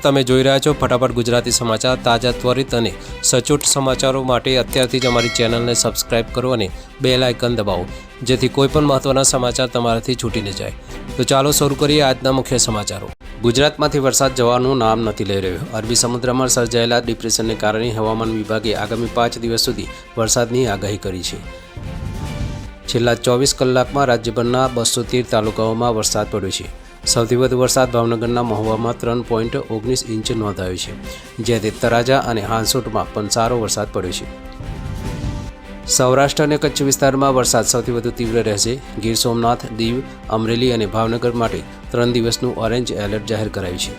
તમે જોઈ રહ્યા છો ફટાફટ ગુજરાતી સમાચાર તાજા ત્વરિત અને સચોટ સમાચારો માટે અત્યારથી જ અમારી ચેનલને સબસ્ક્રાઇબ કરો અને બેલ આઇકન દબાવો જેથી કોઈપણ મહત્વના સમાચાર તમારાથી છૂટી ન જાય। તો ચાલો શરૂ કરીએ આજના મુખ્ય સમાચારો। ગુજરાતમાંથી વરસાદ જવાનું નામ નથી લઈ રહ્યો। અરબી સમુદ્રમાં સર્જાયેલા ડિપ્રેશનને કારણે હવામાન વિભાગે આગામી 5 દિવસ સુધી વરસાદની આગાહી કરી છે। છેલ્લા 24 કલાકમાં રાજ્યભરના 213 તાલુકાઓમાં વરસાદ પડ્યો છે। સૌથી વધુ વરસાદ ભાવનગરના મહુવામાં 3.19 ઇંચ નોંધાયો છે, જ્યારે તળાજા અને હાંસોટમાં પણ સારો વરસાદ પડ્યો છે। સૌરાષ્ટ્ર અને કચ્છ વિસ્તારમાં વરસાદ સૌથી વધુ તીવ્ર રહેશે। ગીર સોમનાથ, દીવ, અમરેલી અને ભાવનગર માટે 3 દિવસનું ઓરેન્જ એલર્ટ જાહેર કરાયું છે।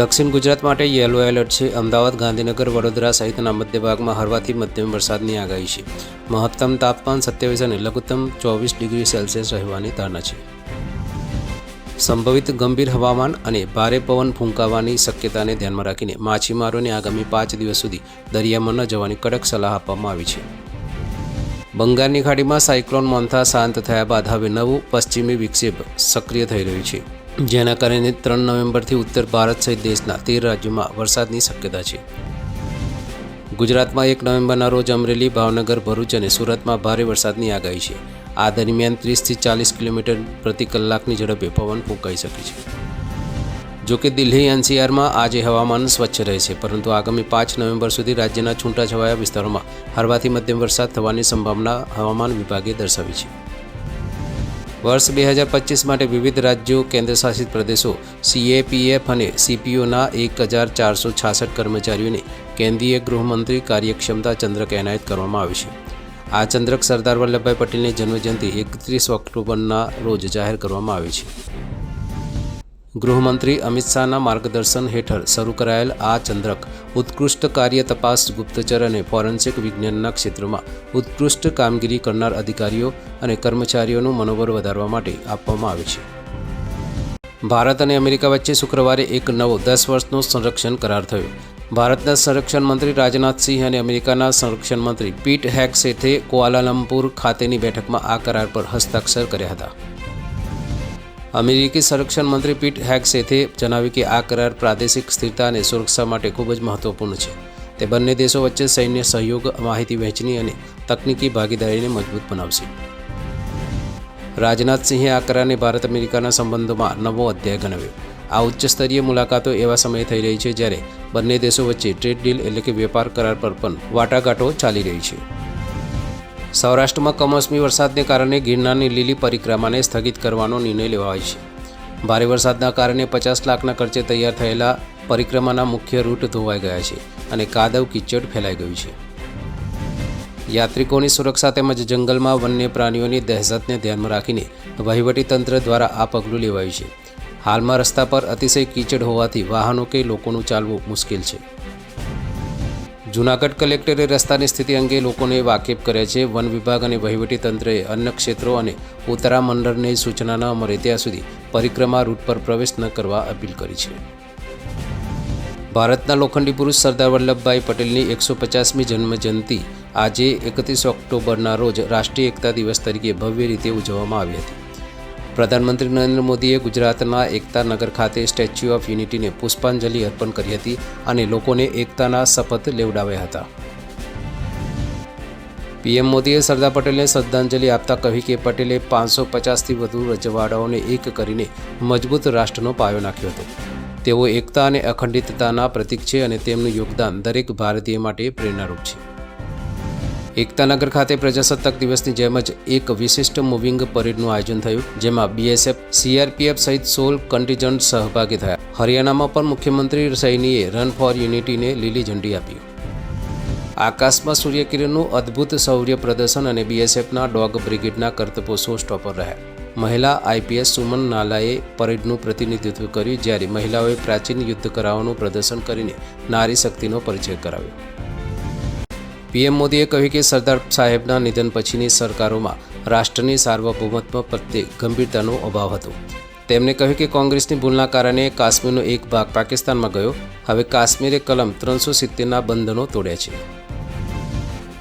દક્ષિણ ગુજરાત માટે યલો એલર્ટ છે। અમદાવાદ, ગાંધીનગર, વડોદરા સહિતના મધ્ય ભાગમાં હળવાથી મધ્યમ વરસાદની આગાહી છે। મહત્તમ તાપમાન 27 અને લઘુત્તમ 24 ડિગ્રી સેલ્સિયસ રહેવાની ધારણા છે। સંભવિત ગંભીર હવામાન અને ભારે પવન ફૂંકાવાની શક્યતાને ધ્યાનમાં રાખીને માછીમારોને આગામી 5 દિવસ સુધી દરિયામાં ન જવાની કડક સલાહ આપવામાં આવી છે। બંગાળની ખાડીમાં સાયક્લોન મોન્થા શાંત થયા બાદ હવે નવું પશ્ચિમી વિક્ષેપ સક્રિય થઈ રહ્યું છે, જેના કારણે 3 નવેમ્બરથી ઉત્તર ભારત સહિત દેશના 13 રાજ્યોમાં વરસાદની શક્યતા છે। ગુજરાતમાં 1 નવેમ્બરના રોજ અમરેલી, ભાવનગર, ભરૂચ અને સુરતમાં ભારે વરસાદની આગાહી છે। આ દરમિયાન 30થી 40 કિલોમીટર પ્રતિ કલાકની ઝડપે પવન ફૂંકાઈ શકે છે। જોકે દિલ્હી એનસીઆરમાં આજે હવામાન સ્વચ્છ રહેશે, પરંતુ આગામી 5 નવેમ્બર સુધી રાજ્યના છૂટાછવાયા વિસ્તારોમાં હળવાથી મધ્યમ વરસાદ થવાની સંભાવના હવામાન વિભાગે દર્શાવી છે। વર્ષ 2025 માટે વિવિધ રાજ્યો, કેન્દ્રશાસિત પ્રદેશો, સીએપીએફ અને સીપીઓના 1466 કર્મચારીઓને કેન્દ્રીય ગૃહમંત્રી કાર્યક્ષમતા ચંદ્રક એનાયત કરવામાં આવ્યો છે। આ ચંદ્રક સરદાર વલ્લભભાઈ પટેલની જન્મજયંતિ 31 ઓક્ટોબરના રોજ જાહેર કરવામાં આવી છે। ગૃહમંત્રી અમિત શાહના માર્ગદર્શન હેઠળ શરૂ કરાયેલ આ ચંદ્રક ઉત્કૃષ્ટ કાર્ય, તપાસ, ગુપ્તચર અને ફોરેન્સિક વિજ્ઞાનના ક્ષેત્રોમાં ઉત્કૃષ્ટ કામગીરી કરનાર અધિકારીઓ અને કર્મચારીઓનું મનોબળ વધારવા માટે આપવામાં આવે છે। ભારત અને અમેરિકા વચ્ચે શુક્રવારે એક નવો 10 વર્ષનો સંરક્ષણ કરાર થયો। ભારતના સંરક્ષણ મંત્રી રાજનાથસિંહ અને અમેરિકાના સંરક્ષણ મંત્રી પીટ હેગસેથે કુઆલાલંપુર ખાતેની બેઠકમાં આ કરાર પર હસ્તાક્ષર કર્યા હતા। અમેરિકી સંરક્ષણ મંત્રી પીટ હેગસેથે જણાવ્યું કે આ કરાર પ્રાદેશિક સ્થિરતા અને સુરક્ષા માટે ખૂબ જ મહત્વપૂર્ણ છે। તે બંને દેશો વચ્ચે સૈન્ય સહયોગ, માહિતી વહેંચણી અને તકનીકી ભાગીદારીને મજબૂત બનાવશે। રાજનાથસિંહે આ કરારને ભારત અમેરિકાના સંબંધોમાં નવો અધ્યાય ગણાવ્યો। આ ઉચ્ચ સ્તરીય મુલાકાતો એવા સમયે થઈ રહી છે જ્યારે બંને દેશો વચ્ચે ટ્રેડ ડીલ એટલે કે વેપાર કરાર પર પણ વાટાઘાટો ચાલી રહી છે। સૌરાષ્ટ્રમાં કમોસમી વરસાદને કારણે ગિરનારની લીલી પરિક્રમાને સ્થગિત કરવાનો નિર્ણય લેવાયો છે। ભારે વરસાદના કારણે 50 લાખના ખર્ચે તૈયાર થયેલા પરિક્રમાના મુખ્ય રૂટ ધોવાઈ ગયા છે અને કાદવ કીચડ ફેલાઈ ગયું છે। યાત્રિકોની સુરક્ષા તેમજ જંગલમાં વન્ય પ્રાણીઓની દહેશતને ધ્યાનમાં રાખીને વહીવટીતંત્ર દ્વારા આ પગલું લેવાયું છે। હાલમાં રસ્તા પર અતિશય કીચડ હોવાથી વાહનો કે લોકોનું ચાલવું મુશ્કેલ છે। જૂનાગઢ કલેક્ટરે રસ્તાની સ્થિતિ અંગે લોકોને વાકેફ કર્યા છે। વન વિભાગ અને વહીવટીતંત્રએ અન્ય ક્ષેત્રો અને ઉત્તરા મંડળને સૂચના ન મળે ત્યાં સુધી પરિક્રમા રૂટ પર પ્રવેશ ન કરવા અપીલ કરી છે। ભારતના લોખંડી પુરુષ સરદાર વલ્લભભાઈ પટેલની 150મી જન્મજયંતિ આજે 31 ઓક્ટોબરના રોજ રાષ્ટ્રીય એકતા દિવસ તરીકે ભવ્ય રીતે ઉજવવામાં આવી હતી। પ્રધાનમંત્રી નરેન્દ્ર મોદીએ ગુજરાતના એકતા નગર ખાતે સ્ટેચ્યુ ઓફ યુનિટીને પુષ્પાંજલિ અર્પણ કરી હતી અને લોકોને એકતાના શપથ લેવડાવ્યા હતા। પીએમ મોદીએ સરદાર પટેલને શ્રદ્ધાંજલિ આપતા કહ્યું કે પટેલે 550થી વધુ રજવાડાઓને એક કરીને મજબૂત રાષ્ટ્રનો પાયો નાખ્યો હતો। તેઓ એકતા અને અખંડિતતાના પ્રતીક છે અને તેમનું યોગદાન દરેક ભારતીય માટે પ્રેરણારૂપ છે। એકતાનગર ખાતે પ્રજાસત્તાક દિવસની જેમ જ એક વિશિષ્ટ મૂવિંગ પરેડનું આયોજન થયું, જેમાં બીએસએફ, સીઆરપીએફ સહિત 16 કન્ટિજન્ટ સહભાગી થયા। હરિયાણામાં પણ મુખ્યમંત્રી સૈનીએ રન ફોર યુનિટીને લીલી ઝંડી આપી। આકાશમાં સૂર્યકિરણનું અદ્ભુત શૌર્ય પ્રદર્શન અને બીએસએફના ડોગ બ્રિગેડના કરતબો શો સ્ટોપર રહ્યા। મહિલા આઈપીએસ સુમન નાલાએ પરેડનું પ્રતિનિધિત્વ કર્યું, જ્યારે મહિલાઓએ પ્રાચીન યુદ્ધ કરાઓનું પ્રદર્શન કરીને નારી શક્તિનો પરિચય કરાવ્યો। પીએમ મોદીએ કહ્યું કે સરદાર સાહેબના નિધન પછીની સરકારોમાં રાષ્ટ્રની સાર્વભૌમત્વ પ્રત્યે ગંભીરતાનો અભાવ હતો। તેમણે કહ્યું કે કોંગ્રેસની ભૂલના કારણે કાશ્મીરનો એક ભાગ પાકિસ્તાનમાં ગયો। હવે કાશ્મીરે કલમ 370ના બંધનો તોડ્યા છે।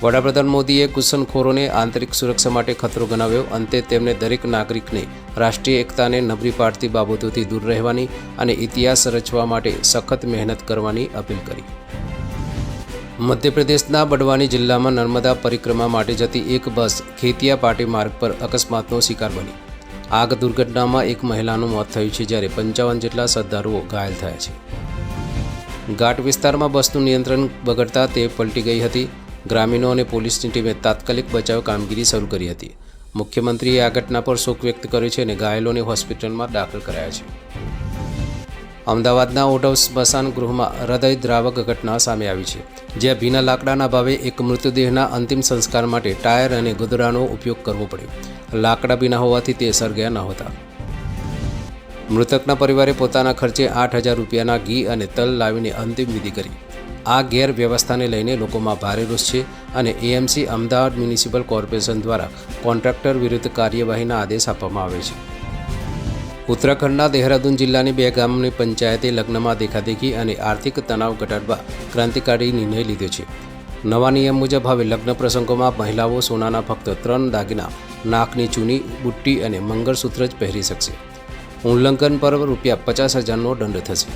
વડાપ્રધાન મોદીએ ઘૂસણખોરોને આંતરિક સુરક્ષા માટે ખતરો ગણાવ્યો. અંતે તેમણે દરેક નાગરિકને રાષ્ટ્રીય એકતાને નબળી પાડતી બાબતોથી દૂર રહેવાની અને ઇતિહાસ રચવા માટે સખત મહેનત કરવાની અપીલ કરી. મધ્યપ્રદેશના બડવાની જિલ્લામાં નર્મદા પરિક્રમા માટે જતી એક બસ ખેતિયા પાટી માર્ગ પર અકસ્માતનો શિકાર બની. આગ દુર્ઘટનામાં એક મહિલાનું મોત થયું છે, જ્યારે 55 જેટલા શ્રદ્ધાળુઓ ઘાયલ થયા છે. ઘાટ વિસ્તારમાં બસનું નિયંત્રણ બગડતા તે પલટી ગઈ હતી. ગ્રામીણો અને પોલીસની ટીમે તાત્કાલિક બચાવ કામગીરી શરૂ કરી હતી. મુખ્યમંત્રીએ આ ઘટના પર શોક વ્યક્ત કર્યો છે અને ઘાયલોને હોસ્પિટલમાં દાખલ કરાયા છે. અમદાવાદના ઓઢવ સ્મશાન ગૃહમાં હૃદયદ્રાવક ઘટના સામે આવી છે, જ્યાં ભીના લાકડાના ભાવે એક મૃતદેહના અંતિમ સંસ્કાર માટે ટાયર અને ગોદડાનો ઉપયોગ કરવો પડ્યો. લાકડા ભીના હોવાથી તે સળગ્યા નહોતા. મૃતકના પરિવારે પોતાના ખર્ચે 8,000 રૂપિયાના ઘી અને તલ લાવીને અંતિમ વિધિ કરી. આ ગેરવ્યવસ્થાને લઈને લોકોમાં ભારે રોષ છે અને એએમસી અમદાવાદ મ્યુનિસિપલ કોર્પોરેશન દ્વારા કોન્ટ્રાક્ટર વિરુદ્ધ કાર્યવાહીના આદેશ આપવામાં આવે છે. ઉત્તરાખંડના દેહરાદૂન જિલ્લાની 2 ગામની પંચાયતે લગ્નમાં દેખાદેખી અને આર્થિક તણાવ ઘટાડવા ક્રાંતિકારી નિર્ણય લીધો છે. નવા નિયમ મુજબ હવે લગ્ન પ્રસંગોમાં મહિલાઓ સોનાના ફક્ત 3 દાગીના, નાકની ચૂની, બુટ્ટી અને મંગળસૂત્ર જ પહેરી શકશે. ઉલ્લંઘન પર ₹50,000નો દંડ થશે.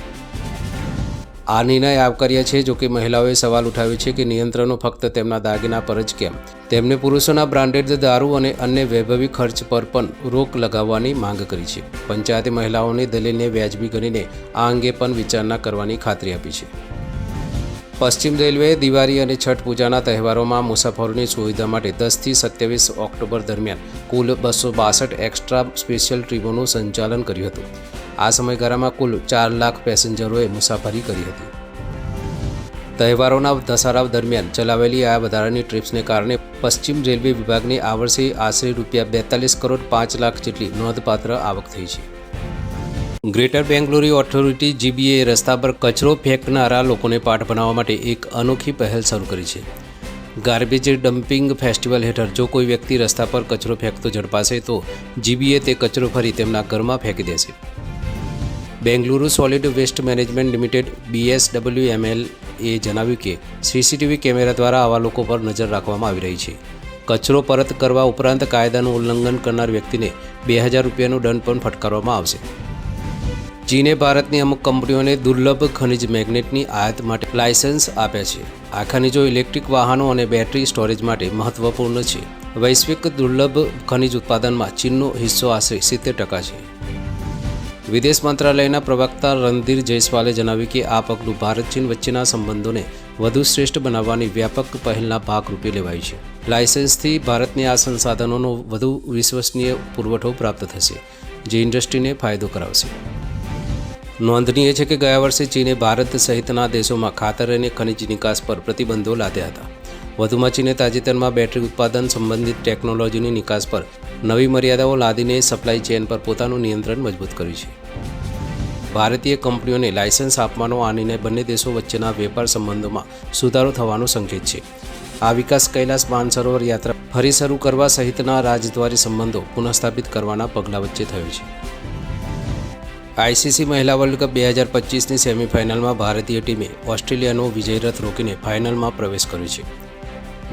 આ નિર્ણય આવકાર્ય છે. જોકે મહિલાઓએ સવાલ ઉઠાવ્યો છે કે નિયંત્રણો ફક્ત તેમના દાગીના પર જ કેમ? તેમને પુરુષોના બ્રાન્ડેડ દારૂ અને અન્ય વૈભવી ખર્ચ પર પણ રોક લગાવવાની માંગ કરી છે. પંચાયતે મહિલાઓની દલીલને વ્યાજબી ગણીને આ અંગે પણ વિચારણા કરવાની ખાતરી આપી છે. પશ્ચિમ રેલવેએ દિવાળી અને છઠ પૂજાના તહેવારોમાં મુસાફરોની સુવિધા માટે 10 થી 27 ઓક્ટોબર દરમિયાન કુલ 262 એક્સ્ટ્રા સ્પેશિયલ ટ્રેનોનું સંચાલન કર્યું હતું. આ સમયગાળામાં કુલ 4 લાખ પેસેન્જરોએ મુસાફરી કરી હતી. તહેવારોના દશેરા દરમિયાન ચલાવેલી આ વધારાની ટ્રીપ્સને કારણે પશ્ચિમ રેલવે વિભાગને આ વર્ષે આશરે ₹42 કરોડ 5 લાખ જેટલી નોંધપાત્ર આવક થઈ છે. ગ્રેટર બેંગલુરુ ઓથોરિટી GBA રસ્તા પર કચરો ફેંકનારા લોકોને પાઠ ભણાવવા માટે એક અનોખી પહેલ શરૂ કરી છે. ગાર્બેજ ડમ્પિંગ ફેસ્ટિવલ હેઠળ જો કોઈ વ્યક્તિ રસ્તા પર કચરો ફેંકતો ઝડપાશે તો GBA તે કચરો ફરી તેમના ઘરમાં ફેંકી દેશે. Bengaluru solid waste management limited BSWML એ જણાવ્યું કે CCTV કેમેરા દ્વારા આવા લોકો પર નજર રાખવામાં આવી રહી છે. કચરો પરત કરવા ઉપરાંત કાયદાનું ઉલ્લંઘન કરનાર વ્યક્તિને ₹2,000નો દંડ પણ ફટકારવામાં આવશે. ચીને ભારતની અમુક કંપનીઓને દુર્લભ ખનિજ મેગ્નેટની આયાત માટે લાયસન્સ આપ્યા છે. આ ખનિજો ઇલેક્ટ્રિક વાહનો અને બેટરી સ્ટોરેજ માટે મહત્વપૂર્ણ છે. વૈશ્વિક દુર્લભ ખનિજ ઉત્પાદનમાં ચીનનો હિસ્સો આશરે 70% છે. વિદેશ મંત્રાલયના પ્રવક્તા રણધીર જયસ્વાલે જણાવ્યું કે આ પગલું ભારત-ચીન વચ્ચેના સંબંધોને વધુ શ્રેષ્ઠ બનાવવાની વ્યાપક પહેલના ભાગરૂપે લેવાયું છે. લાયસન્સથી ભારતને આ સંસાધનોનો વધુ વિશ્વસનીય પુરવઠો પ્રાપ્ત થશે, જે ઇન્ડસ્ટ્રીને ફાયદો કરાવશે. નોંધનીય છે કે ગયા વર્ષે ચીને ભારત સહિતના દેશોમાં ખાતર અને ખનિજ નિકાસ પર પ્રતિબંધો લાદ્યા હતા. વધુમાં ચીને તાજેતરમાં બેટરી ઉત્પાદન સંબંધિત ટેકનોલોજીની નિકાસ પર નવી મર્યાદાઓ લાદીને સપ્લાય ચેન પર પોતાનું નિયંત્રણ મજબૂત કર્યું છે. ભારતીય કંપનીઓને લાયસન્સ આપવાનો આ નિર્ણય બંને દેશો વચ્ચેના વેપાર સંબંધોમાં સુધારો થવાનો સંકેત છે. આ વિકાસ કૈલાસ માનસરોવર યાત્રા ફરી શરૂ કરવા સહિતના રાજદ્વારી સંબંધો પુનઃસ્થાપિત કરવાના પગલાં વચ્ચે થયો છે. ICC મહિલા વર્લ્ડ કપ 2025ની સેમીફાઇનલમાં ભારતીય ટીમે ઓસ્ટ્રેલિયાનો વિજય રથ રોકીને ફાઇનલમાં પ્રવેશ કર્યો છે.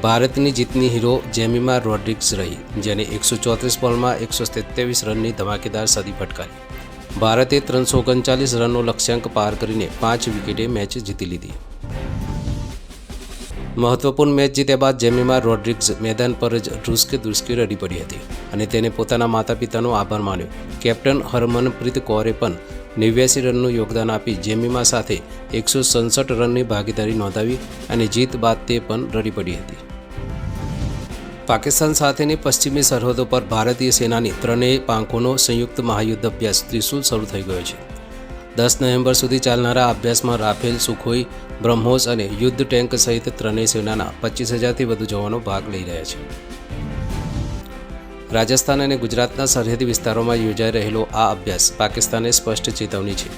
ભારતની જીતની હીરો જેમિમા રોડ્રિગ્સ રહી, જેને 134 બોલમાં 127 રનની ધમાકેદાર સદી ફટકારી. ભારતે 339 રનનો લક્ષ્યાંક પાર કરીને 5 વિકેટે મેચ જીતી લીધી. મહત્વપૂર્ણ મેચ જીત્યા બાદ જેમિમા રોડ્રિગ્સ મેદાન પર જ ધ્રુસકે રડી પડી હતી અને તેને પોતાના માતા પિતાનો આભાર માન્યો. કેપ્ટન હરમનપ્રીત કૌરે પણ 89 રનનું યોગદાન આપી જેમિમા સાથે 167 રનની ભાગીદારી નોંધાવી અને જીત બાદ તે પણ રડી પડી હતી. પાકિસ્તાન સાથેની પશ્ચિમી સરહદો પર ભારતીય સેનાની 3 પાંખોનો સંયુક્ત મહાયુદ્ધ અભ્યાસ ત્રિશુલ શરૂ થઈ ગયો છે. 10 નવેમ્બર સુધી ચાલનારા અભ્યાસમાં રાફેલ, સુખોઈ, બ્રહ્મોસ અને યુદ્ધ ટેન્ક સહિત 3 સેનાના 25,000થી વધુ જવાનો ભાગ લઈ રહ્યા છે. રાજસ્થાન અને ગુજરાતના સરહદી વિસ્તારોમાં યોજાઈ રહેલો આ અભ્યાસ પાકિસ્તાને સ્પષ્ટ ચેતવણી છે.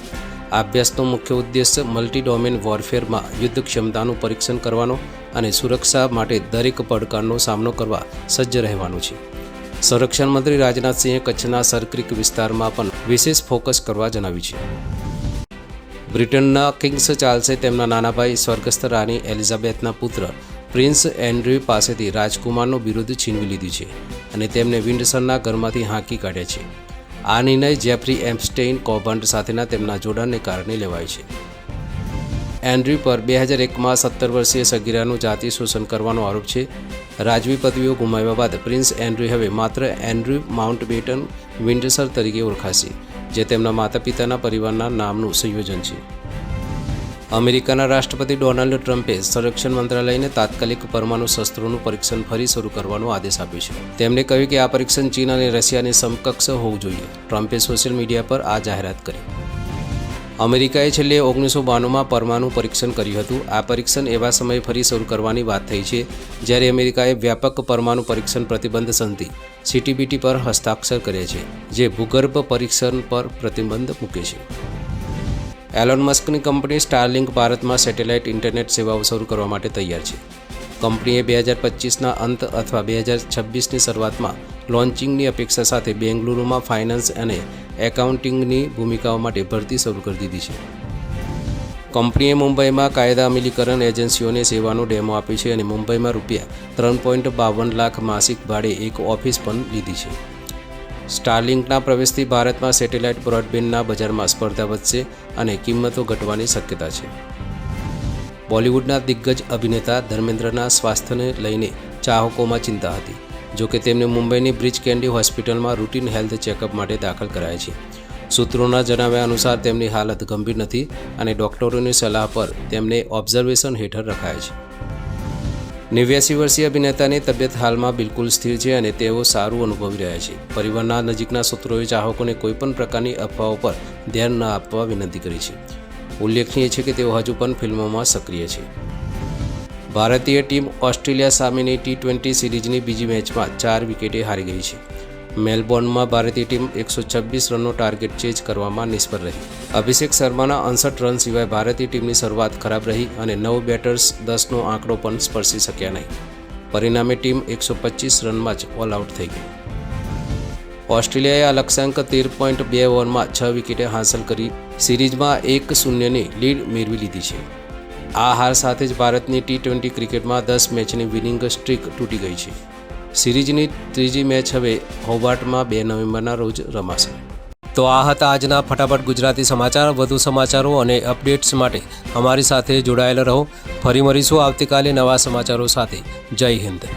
આ અભ્યાસનો મુખ્ય ઉદ્દેશ્ય મલ્ટી ડોમેન વોરફેરમાં યુદ્ધ ક્ષમતાનું પરીક્ષણ કરવાનો અને સુરક્ષા માટે દરેક પડકારનો સામનો કરવા સજ્જ રહેવાનું છે. સંરક્ષણ મંત્રી રાજનાથસિંહે કચ્છના સરક્રીક વિસ્તારમાં પણ વિશેષ ફોકસ કરવા જણાવ્યું છે. બ્રિટનના કિંગ્સ ચાર્લ્સે તેમના નાના ભાઈ સ્વર્ગસ્થ રાણી એલિઝાબેથના પુત્ર પ્રિન્સ એન્ડ્રયુ પાસેથી રાજકુમારનો બિરુદ છીનવી લીધું છે અને તેમને વિન્ડસરના ઘરમાંથી હાંકી કાઢ્યા છે. આ નિર્ણય જેફરી એપ્સ્ટેઇન કૌભાંડ સાથેના તેમના જોડાણને કારણે લેવાયો છે. એન્ડ્રયુ પર 2001માં 17 વર્ષીય સગીરાનું જાતિ શોષણ કરવાનો આરોપ છે. રાજવી પદવીઓ ગુમાવ્યા બાદ પ્રિન્સ એન્ડ્રયુ હવે માત્ર એન્ડ્રયુ માઉન્ટબેટન વિન્ડસર તરીકે ઓળખાશે, જે તેમના માતા પિતાના પરિવારના નામનું સંયોજન છે. અમેરિકાના રાષ્ટ્રપતિ ડોનાલ્ડ ટ્રમ્પે સંરક્ષણ મંત્રાલયને તાત્કાલિક પરમાણુ શસ્ત્રોનું પરીક્ષણ ફરી શરૂ કરવાનો આદેશ આપ્યો છે. તેમણે કહ્યું કે આ પરીક્ષણ ચીન અને રશિયાની સમકક્ષ હોવું જોઈએ. ટ્રમ્પે સોશિયલ મીડિયા પર આ જાહેરાત કરી. અમેરિકાએ છેલ્લે 1992માં પરમાણુ પરીક્ષણ કર્યું હતું. આ પરીક્ષણ એવા સમયે ફરી શરૂ કરવાની વાત થઈ છે જ્યારે અમેરિકાએ વ્યાપક પરમાણુ પરીક્ષણ પ્રતિબંધ સંધિ CTBT પર હસ્તાક્ષર કર્યા છે, જે ભૂગર્ભ પરીક્ષણ પર પ્રતિબંધ મૂકે છે. એલોન મસ્કની કંપની સ્ટારલિંક ભારતમાં સેટેલાઇટ ઇન્ટરનેટ સેવાઓ શરૂ કરવા માટે તૈયાર છે. કંપનીએ 2025ના અંત અથવા 2026ની શરૂઆતમાં લોન્ચિંગની અપેક્ષા સાથે બેંગલુરુમાં ફાઇનાન્સ અને એકાઉન્ટિંગની ભૂમિકાઓ માટે ભરતી શરૂ કરી દીધી છે. કંપનીએ મુંબઈમાં કાયદા અમલીકરણ એજન્સીઓને સેવાનો ડેમો આપ્યો છે અને મુંબઈમાં ₹3.52 લાખ માસિક ભાડે એક ઓફિસ પણ લીધી છે. સ્ટારલિંકના પ્રવેશથી ભારતમાં સેટેલાઇટ બ્રોડબેન્ડના બજારમાં સ્પર્ધા વધશે અને કિંમતો ઘટવાની શક્યતા છે. બોલિવૂડના દિગ્ગજ અભિનેતા ધર્મેન્દ્રના સ્વાસ્થ્યને લઈને ચાહકોમાં ચિંતા હતી. જોકે તેમને મુંબઈની બ્રીચ કેન્ડી હોસ્પિટલમાં રૂટીન હેલ્થ ચેકઅપ માટે દાખલ કરાયા છે. સૂત્રોના જણાવ્યા અનુસાર તેમની હાલત ગંભીર નથી અને ડોક્ટરોની સલાહ પર તેમને ઓબ્ઝર્વેશન હેઠળ રખાયા છે. 89 વર્ષીય અભિનેતાની તબિયત હાલમાં બિલકુલ સ્થિર છે અને તેઓ સારું અનુભવી રહ્યા છે. પરિવારના નજીકના સૂત્રોએ ચાહકોને કોઈપણ પ્રકારની અફવાઓ પર ધ્યાન ન આપવા વિનંતી કરી છે. ઉલ્લેખનીય છે કે તેઓ હજુ પણ ફિલ્મોમાં સક્રિય છે. ભારતીય ટીમ ઓસ્ટ્રેલિયા સામેની T20 સિરીઝની બીજી મેચમાં 4 વિકેટે હારી ગઈ છે. મેલબોર્નમાં ભારતીય ટીમ 126 રનનો ટાર્ગેટ ચેઝ કરવામાં નિષ્ફળ રહી. અભિષેક શર્માના 59 રન સિવાય ભારતીય ટીમની શરૂઆત ખરાબ રહી અને 9 બેટર્સ 10નો આંકડો પણ સ્પર્શી શક્યા નહીં. પરિણામે ટીમ 125 રનમાં જ ઓલ આઉટ થઈ ગઈ. ઓસ્ટ્રેલિયાએ આ લક્ષ્યાંક 13.2 ઓવરમાં 6 વિકેટે હાંસલ કરી સિરીઝમાં 1-0ની લીડ મેળવી લીધી છે. આ હાર સાથે જ ભારતની T20 ક્રિકેટમાં 10 મેચની વિનિંગ સ્ટ્રીક તૂટી ગઈ છે. સિરીઝની ત્રીજી મેચ હવે હોબાર્ટમાં 2 નવેમ્બરના રોજ રમાશે. તો આ હતા આજના ફટાફટ ગુજરાતી સમાચાર. વધુ સમાચારો અને અપડેટ્સ માટે અમારી સાથે જોડાયેલા રહો. ફરી મળીશું આવતીકાલે નવા સમાચારો સાથે. જય હિન્દ.